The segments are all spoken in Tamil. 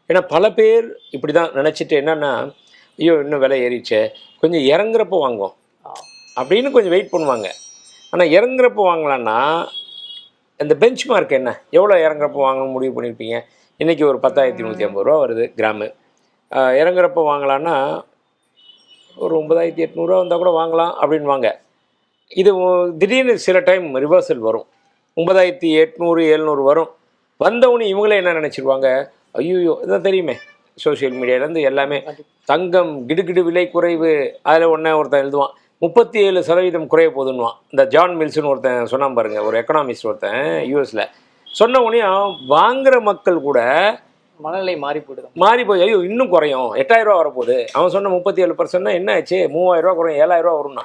ஏன்னா பல பேர் இப்படி தான் நினச்சிட்டு என்னென்னா, ஐயோ இன்னும் விலை ஏறிச்சே, கொஞ்சம் இறங்குறப்போ வாங்குவோம் அப்படின்னு கொஞ்சம் வெயிட் பண்ணுவாங்க. ஆனால் இறங்குறப்போ வாங்கலான்னா இந்த பெஞ்ச் மார்க் என்ன, எவ்வளோ இறங்குறப்போ வாங்கணும்னு முடிவு பண்ணியிருப்பீங்க? இன்றைக்கி ஒரு 10,150 வருது கிராமு. இறங்குறப்போ வாங்கலான்னா ஒரு 9,800 வந்தால் கூட வாங்கலாம் அப்படின்வாங்க. இது திடீர்னு சில டைம் ரிவர்சல் வரும். 9,800 700 வரும். வந்தவுடனே இவங்களே என்ன நினச்சிருவாங்க, ஐயோ இதான் தெரியுமே சோஷியல் மீடியாவிலேருந்து எல்லாமே தங்கம் கிடுகிடு விலை குறைவு. அதில் ஒருத்தன் எழுதுவான் 37% குறைய போதுன்னுவான். இந்த ஜான் மில்ஸ்னு ஒருத்தன் சொன்னான் பாருங்க, ஒரு எக்கனாமிஸ்ட் ஒருத்தன் யூஎஸில். சொன்ன உடனே வாங்குகிற மக்கள் கூட மனநிலை மாறி போய் ஐயோ இன்னும் குறையும், 8,000 வரப்போகுது. அவன் சொன்ன 37% என்ன ஆச்சு, 3,000 குறையும், 7,000 வரும்னா,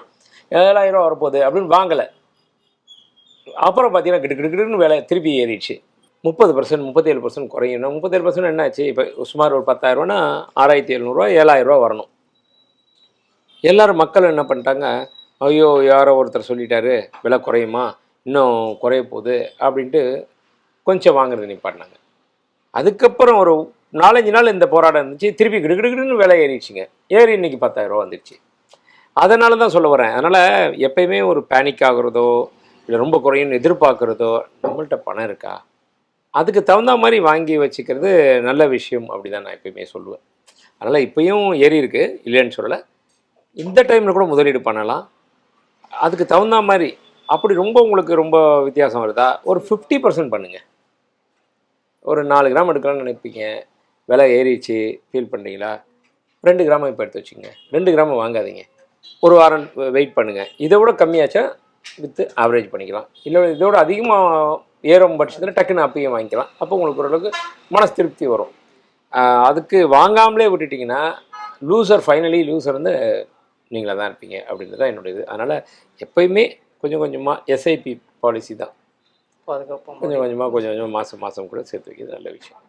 7,000 வரப்போகுது அப்படின்னு வாங்கலை. அப்புறம் பார்த்தீங்கன்னா கிடுகிடுன்னு விலை திருப்பி ஏறிடுச்சு. 30% 37% குறையும். 37% என்ன ஆச்சு, இப்போ சுமார் ஒரு 10,000னா 6,700 7,000 வரணும். எல்லோரும் மக்கள் என்ன பண்ணிட்டாங்க, ஐயோ யாரோ ஒருத்தர் சொல்லிட்டாரு விலை குறையுமா, இன்னும் குறைய போகுது அப்படின்ட்டு கொஞ்சம் வாங்குறது நிப்பாட்டினாங்க. அதுக்கப்புறம் ஒரு 4-5 நாள் இந்த போராட்டம் இருந்துச்சு. திருப்பி கிடுகிடுன்னு விலை ஏறிடுச்சுங்க. ஏறி இன்றைக்கி 10,000 வந்துடுச்சு. அதனால தான் சொல்ல வரேன். அதனால் எப்பயுமே ஒரு பேனிக் ஆகுறதோ இல்லை ரொம்ப குறையும்னு எதிர்பார்க்குறதோ, நம்மள்கிட்ட பணம் இருக்கா, அதுக்கு தகுந்த மாதிரி வாங்கி வச்சுக்கிறது நல்ல விஷயம் அப்படி தான் நான் எப்பயுமே சொல்லுவேன். அதனால் இப்போயும் ஏறி இருக்குது, இல்லைன்னு சொல்லலை. இந்த டைமில் கூட முதலீடு பண்ணலாம். அதுக்கு தகுந்த மாதிரி அப்படி ரொம்ப உங்களுக்கு ரொம்ப வித்தியாசம் வருதா, ஒரு 50% பண்ணுங்கள். ஒரு 4 கிராம் எடுக்கலாம்னு நினைப்பீங்க, விலை ஏறிச்சு ஃபீல் பண்ணுறீங்களா, 2 கிராமை இப்போ எடுத்து வச்சுக்கோங்க. 2 கிராமை வாங்காதீங்க, ஒரு வாரம் வெயிட் பண்ணுங்கள். இதை விட கம்மியாச்சா விற்று ஆவரேஜ் பண்ணிக்கலாம். இல்லை இதோட அதிகமாக ஏறும் பட்சத்தில் டக்குன்னு அப்பயும் வாங்கிக்கலாம். அப்போ உங்களுக்கு ஓரளவுக்கு மனசு திருப்தி வரும். அதுக்கு வாங்காமலே விட்டுட்டிங்கன்னா ஃபைனலி லூசர் வந்து நீங்களாக தான் இருப்பீங்க அப்படின்றது தான் என்னுடைய இது. அதனால் எப்போயுமே கொஞ்சம் கொஞ்சமாக எஸ்ஐபி பாலிசி தான், கொஞ்சம் கொஞ்சமாக மாதம் கூட சேர்த்து வைக்கிறது நல்ல விஷயம்.